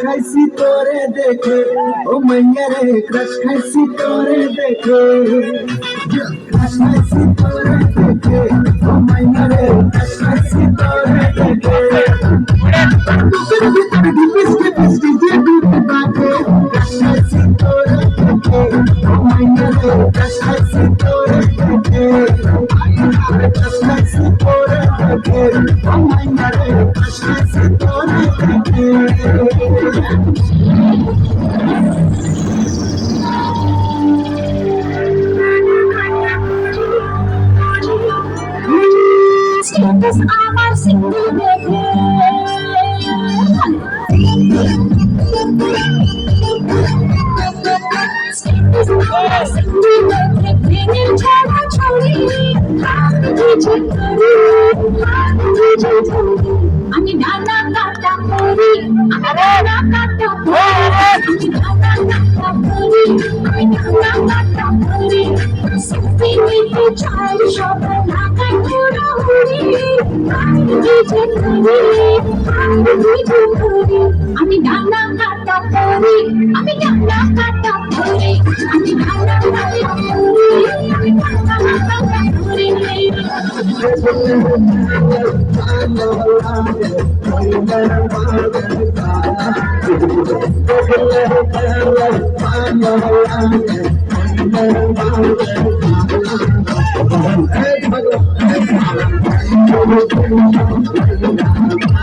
খাইছি তোরে দেখে ও মাইয়া রে ক্রাশ খাইছি তোরে দেখে ক্রাশ খাইছি তোরে দেখে ও মাইয়া রে ক্রাশ খাইছি তোরে দেখে তোর ভিতরে ডিপিস্কে পিস্কে যে ডুবে থাকে ক্রাশ খাইছি তোরে দেখে ও মাইয়া রে ক্রাশ খাইছি তোরে দেখে ক্রাশ খাইছি তোরে দেখে ও মাইয়া রে ক্রাশ খাইছি তোরে দেখে Status আমার সিঙ্গেল দেখে Status আমার সিঙ্গেল দেখে প্রেমের ঝাড়া ছড়ি আমি বুঝে করি আমি ডানা কাটা করি আমি ডানা কাটা করি আমি ডানা কাটা করি আমি ডানা কাটা করি সত্যি মিটে চাই সব লাগাই পুরো হরি আমি বুঝে করি আমি ডানা কাটা করি আমি ডানা কাটা করি আমি ডানা কাটা করি আমি ডানা কাটা করি Hey,